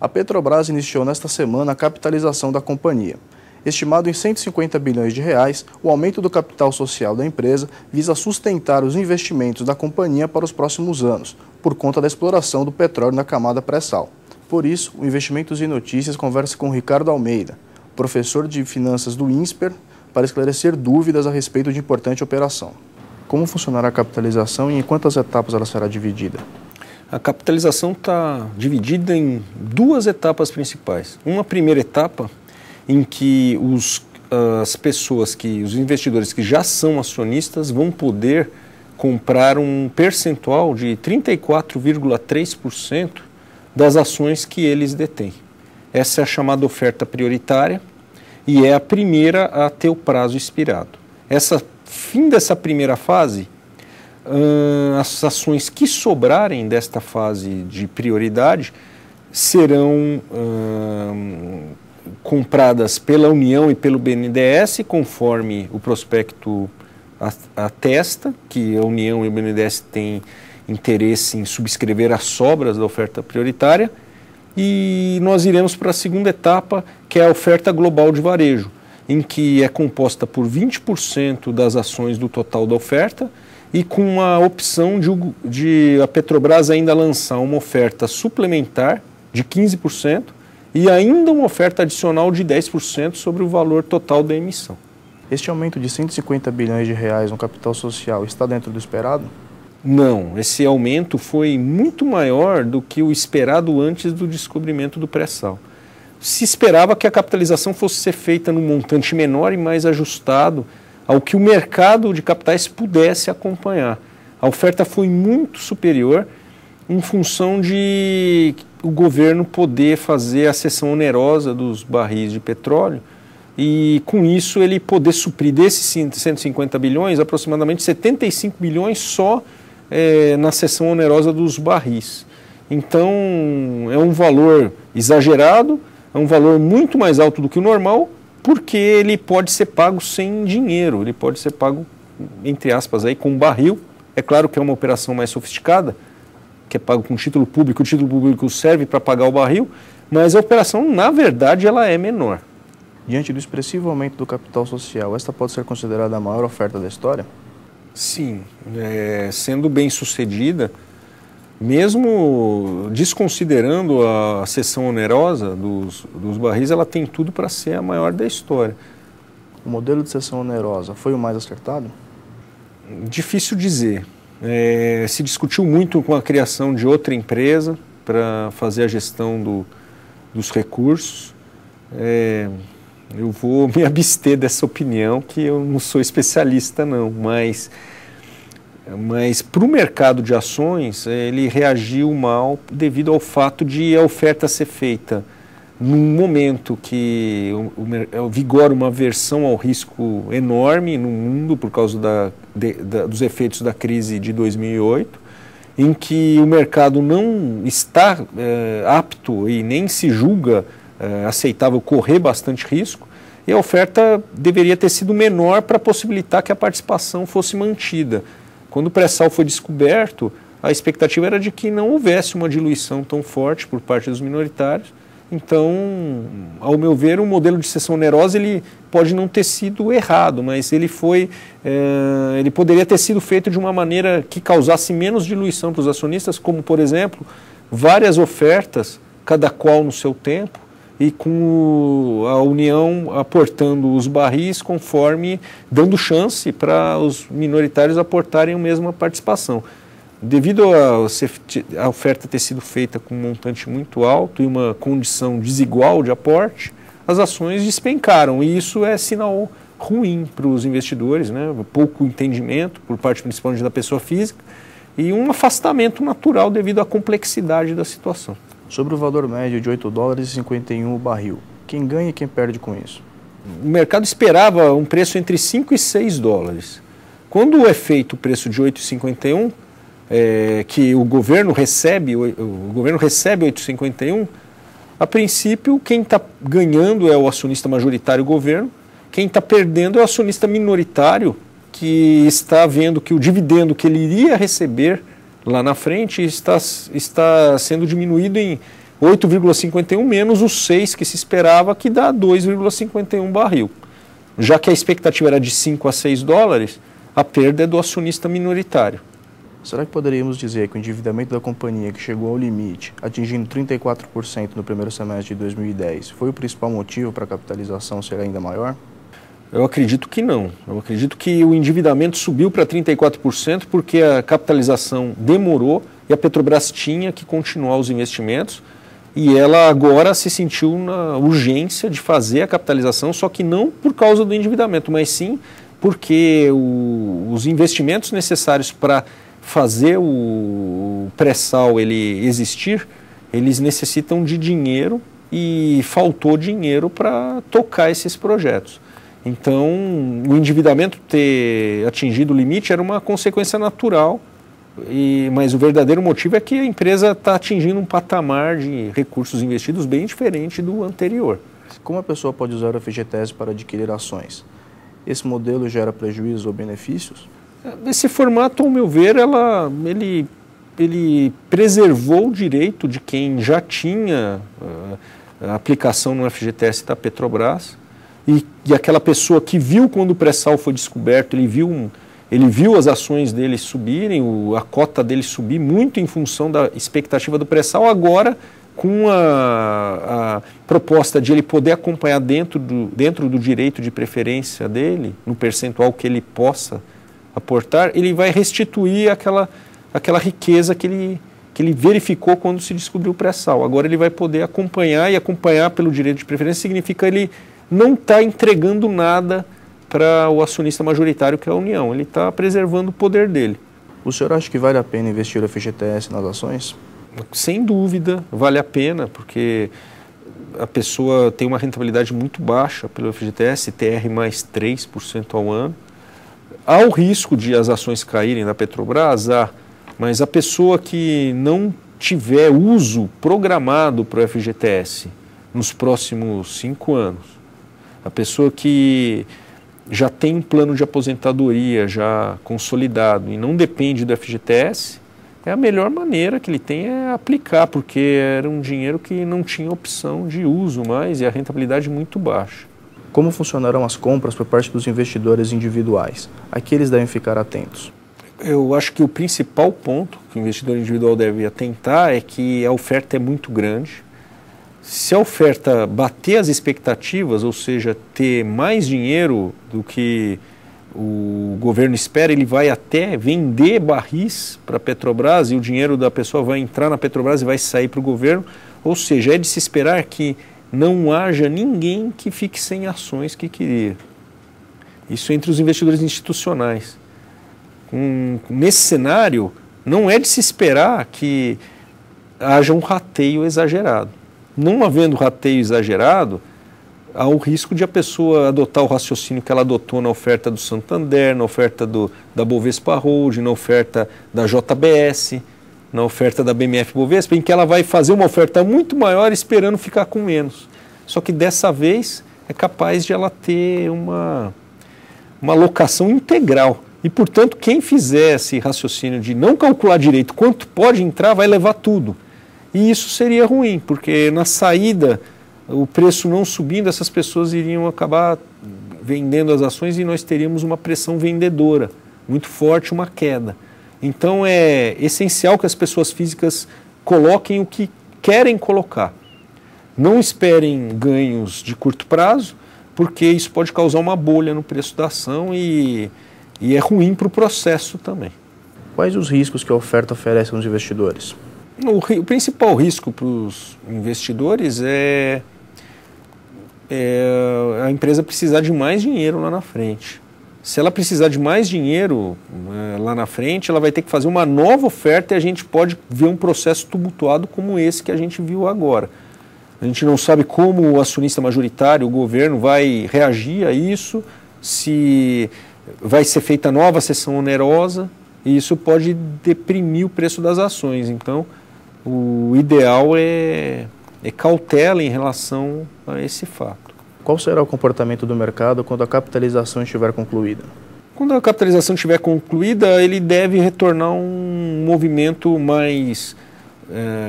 A Petrobras iniciou nesta semana a capitalização da companhia. Estimado em 150 bilhões de reais, o aumento do capital social da empresa visa sustentar os investimentos da companhia para os próximos anos, por conta da exploração do petróleo na camada pré-sal. Por isso, o Investimentos e Notícias conversa com Ricardo Almeida, professor de finanças do INSPER, para esclarecer dúvidas a respeito de importante operação. Como funcionará a capitalização e em quantas etapas ela será dividida? A capitalização está dividida em duas etapas principais. Uma primeira etapa em que as pessoas, os investidores que já são acionistas vão poder comprar um percentual de 34,3% das ações que eles detêm. Essa é a chamada oferta prioritária e é a primeira a ter o prazo expirado. Fim dessa primeira fase, as ações que sobrarem desta fase de prioridade serão compradas pela União e pelo BNDES, conforme o prospecto atesta, que a União e o BNDES têm interesse em subscrever as sobras da oferta prioritária, e nós iremos para a segunda etapa, que é a oferta global de varejo, em que é composta por 20% das ações do total da oferta e com a opção de a Petrobras ainda lançar uma oferta suplementar de 15% e ainda uma oferta adicional de 10% sobre o valor total da emissão. Este aumento de 150 bilhões de reais no capital social está dentro do esperado? Não, esse aumento foi muito maior do que o esperado antes do descobrimento do pré-sal. Se esperava que a capitalização fosse ser feita num montante menor e mais ajustado ao que o mercado de capitais pudesse acompanhar. A oferta foi muito superior em função de o governo poder fazer a cessão onerosa dos barris de petróleo e, com isso, ele poder suprir desses 150 bilhões, aproximadamente 75 bilhões só na cessão onerosa dos barris. Então, é um valor exagerado, é um valor muito mais alto do que o normal, porque ele pode ser pago sem dinheiro, ele pode ser pago, entre aspas, aí, com barril. É claro que é uma operação mais sofisticada, que é pago com título público, o título público serve para pagar o barril, mas a operação, na verdade, ela é menor. Diante do expressivo aumento do capital social, esta pode ser considerada a maior oferta da história? Sim, sendo bem sucedida, mesmo desconsiderando a cessão onerosa dos barris, ela tem tudo para ser a maior da história. O modelo de cessão onerosa foi o mais acertado? Difícil dizer. Se discutiu muito com a criação de outra empresa para fazer a gestão dos recursos. Eu vou me abster dessa opinião, que eu não sou especialista não, mas para o mercado de ações ele reagiu mal devido ao fato de a oferta ser feita num momento que vigora uma aversão ao risco enorme no mundo por causa dos efeitos da crise de 2008, em que o mercado não está apto e nem se julga aceitável correr bastante risco, e a oferta deveria ter sido menor para possibilitar que a participação fosse mantida. Quando o pré-sal foi descoberto, a expectativa era de que não houvesse uma diluição tão forte por parte dos minoritários. Então, ao meu ver, o modelo de cessão onerosa ele pode não ter sido errado, mas ele poderia ter sido feito de uma maneira que causasse menos diluição para os acionistas, como, por exemplo, várias ofertas, cada qual no seu tempo, e com a União aportando os barris conforme, dando chance para os minoritários aportarem a mesma participação. Devido a oferta ter sido feita com um montante muito alto e uma condição desigual de aporte, as ações despencaram, e isso é sinal ruim para os investidores, né? Pouco entendimento por parte principalmente da pessoa física e um afastamento natural devido à complexidade da situação. Sobre o valor médio de $8,51 o barril, quem ganha e quem perde com isso? O mercado esperava um preço entre 5 e 6 dólares. Quando é feito o preço de 8,51, que o governo recebe 8,51, a princípio quem está ganhando é o acionista majoritário, o governo, quem está perdendo é o acionista minoritário, que está vendo que o dividendo que ele iria receber lá na frente está sendo diminuído em 8,51 menos os 6 que se esperava, que dá 2,51 barril. Já que a expectativa era de 5 a 6 dólares, a perda é do acionista minoritário. Será que poderíamos dizer que o endividamento da companhia, que chegou ao limite, atingindo 34% no primeiro semestre de 2010, foi o principal motivo para a capitalização ser ainda maior? Eu acredito que não. Eu acredito que o endividamento subiu para 34% porque a capitalização demorou e a Petrobras tinha que continuar os investimentos e ela agora se sentiu na urgência de fazer a capitalização, só que não por causa do endividamento, mas sim porque os investimentos necessários para fazer o pré-sal ele existir, eles necessitam de dinheiro e faltou dinheiro para tocar esses projetos. Então, o endividamento ter atingido o limite era uma consequência natural, mas o verdadeiro motivo é que a empresa está atingindo um patamar de recursos investidos bem diferente do anterior. Como a pessoa pode usar o FGTS para adquirir ações? Esse modelo gera prejuízos ou benefícios? Esse formato, ao meu ver, ele preservou o direito de quem já tinha a aplicação no FGTS da Petrobras, e aquela pessoa que viu quando o pré-sal foi descoberto, ele viu as ações dele subirem, a cota dele subir muito em função da expectativa do pré-sal. Agora, com a proposta de ele poder acompanhar dentro do direito de preferência dele, no percentual que ele possa aportar, ele vai restituir aquela riqueza que ele verificou quando se descobriu o pré-sal. Agora ele vai poder acompanhar, e acompanhar pelo direito de preferência significa ele não está entregando nada para o acionista majoritário, que é a União. Ele está preservando o poder dele. O senhor acha que vale a pena investir o FGTS nas ações? Sem dúvida, vale a pena, porque a pessoa tem uma rentabilidade muito baixa pelo FGTS, TR mais 3% ao ano. Há o risco de as ações caírem da Petrobras, mas a pessoa que não tiver uso programado para o FGTS nos próximos 5 anos, a pessoa que já tem um plano de aposentadoria já consolidado e não depende do FGTS, a melhor maneira que ele tem é aplicar, porque era um dinheiro que não tinha opção de uso mais e a rentabilidade muito baixa. Como funcionarão as compras por parte dos investidores individuais? A que eles devem ficar atentos? Eu acho que o principal ponto que o investidor individual deve atentar é que a oferta é muito grande. Se a oferta bater as expectativas, ou seja, ter mais dinheiro do que o governo espera, ele vai até vender barris para a Petrobras e o dinheiro da pessoa vai entrar na Petrobras e vai sair para o governo. Ou seja, é de se esperar que não haja ninguém que fique sem ações que queria. Isso entre os investidores institucionais. Nesse cenário, não é de se esperar que haja um rateio exagerado. Não havendo rateio exagerado, há o risco de a pessoa adotar o raciocínio que ela adotou na oferta do Santander, na oferta da Bovespa Holding, na oferta da JBS, na oferta da BMF Bovespa, em que ela vai fazer uma oferta muito maior esperando ficar com menos. Só que dessa vez é capaz de ela ter uma alocação integral. E, portanto, quem fizer esse raciocínio de não calcular direito quanto pode entrar, vai levar tudo. E isso seria ruim, porque na saída, o preço não subindo, essas pessoas iriam acabar vendendo as ações e nós teríamos uma pressão vendedora muito forte, uma queda. Então é essencial que as pessoas físicas coloquem o que querem colocar. Não esperem ganhos de curto prazo, porque isso pode causar uma bolha no preço da ação e é ruim para o processo também. Quais os riscos que a oferta oferece aos investidores? O principal risco para os investidores é a empresa precisar de mais dinheiro lá na frente. Se ela precisar de mais dinheiro lá na frente, ela vai ter que fazer uma nova oferta e a gente pode ver um processo tumultuado como esse que a gente viu agora. A gente não sabe como o acionista majoritário, o governo, vai reagir a isso, se vai ser feita nova sessão onerosa, e isso pode deprimir o preço das ações. Então, o ideal é cautela em relação a esse fato. Qual será o comportamento do mercado quando a capitalização estiver concluída? Quando a capitalização estiver concluída, ele deve retornar um movimento mais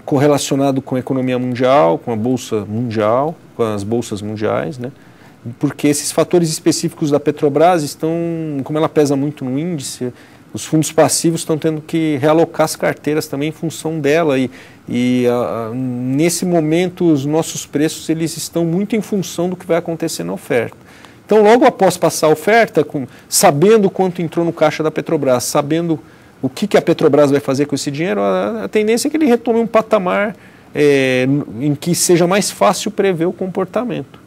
correlacionado com a economia mundial, com a bolsa mundial, com as bolsas mundiais, né? Porque esses fatores específicos da Petrobras estão, como ela pesa muito no índice, os fundos passivos estão tendo que realocar as carteiras também em função dela nesse momento os nossos preços eles estão muito em função do que vai acontecer na oferta. Então logo após passar a oferta, sabendo quanto entrou no caixa da Petrobras, sabendo o que a Petrobras vai fazer com esse dinheiro, a tendência é que ele retome um patamar em que seja mais fácil prever o comportamento.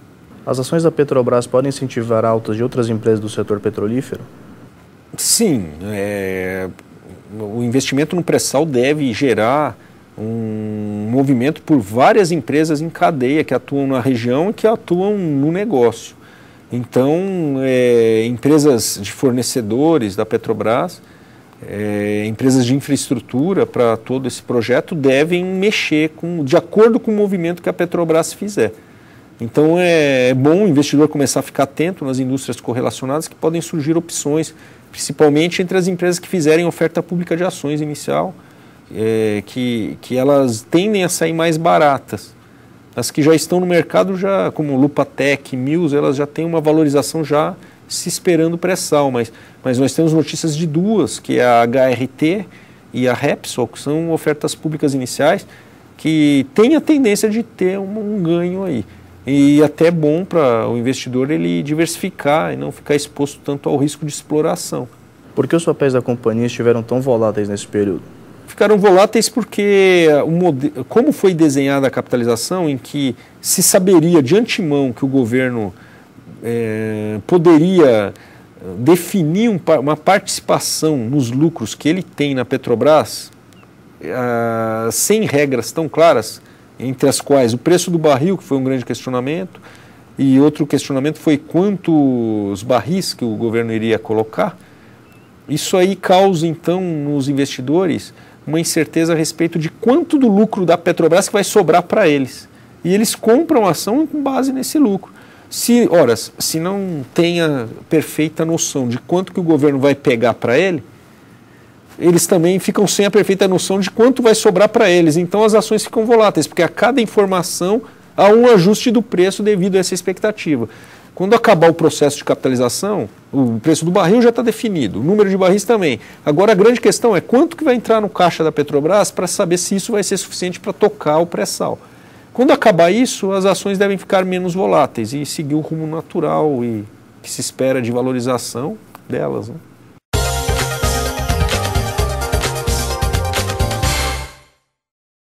As ações da Petrobras podem incentivar altas de outras empresas do setor petrolífero? Sim, o investimento no pré-sal deve gerar um movimento por várias empresas em cadeia que atuam na região e que atuam no negócio. Então, empresas de fornecedores da Petrobras, empresas de infraestrutura para todo esse projeto devem mexer de acordo com o movimento que a Petrobras fizer. Então é bom o investidor começar a ficar atento nas indústrias correlacionadas que podem surgir opções, principalmente entre as empresas que fizerem oferta pública de ações inicial, que elas tendem a sair mais baratas. As que já estão no mercado, como Lupatec, Mills, elas já têm uma valorização já se esperando pré-sal, mas nós temos notícias de duas, que é a HRT e a Repsol, que são ofertas públicas iniciais, que têm a tendência de ter um ganho aí. E até é bom para o investidor ele diversificar e não ficar exposto tanto ao risco de exploração. Por que os papéis da companhia estiveram tão voláteis nesse período? Ficaram voláteis porque, como foi desenhada a capitalização, em que se saberia de antemão que o governo poderia definir uma participação nos lucros que ele tem na Petrobras, sem regras tão claras, entre as quais o preço do barril, que foi um grande questionamento, e outro questionamento foi quantos barris que o governo iria colocar. Isso aí causa, então, nos investidores uma incerteza a respeito de quanto do lucro da Petrobras que vai sobrar para eles. E eles compram a ação com base nesse lucro. Se não tem a perfeita noção de quanto que o governo vai pegar para ele, eles também ficam sem a perfeita noção de quanto vai sobrar para eles. Então as ações ficam voláteis, porque a cada informação há um ajuste do preço devido a essa expectativa. Quando acabar o processo de capitalização, o preço do barril já está definido, o número de barris também. Agora a grande questão é quanto que vai entrar no caixa da Petrobras para saber se isso vai ser suficiente para tocar o pré-sal. Quando acabar isso, as ações devem ficar menos voláteis e seguir o rumo natural e que se espera de valorização delas, né?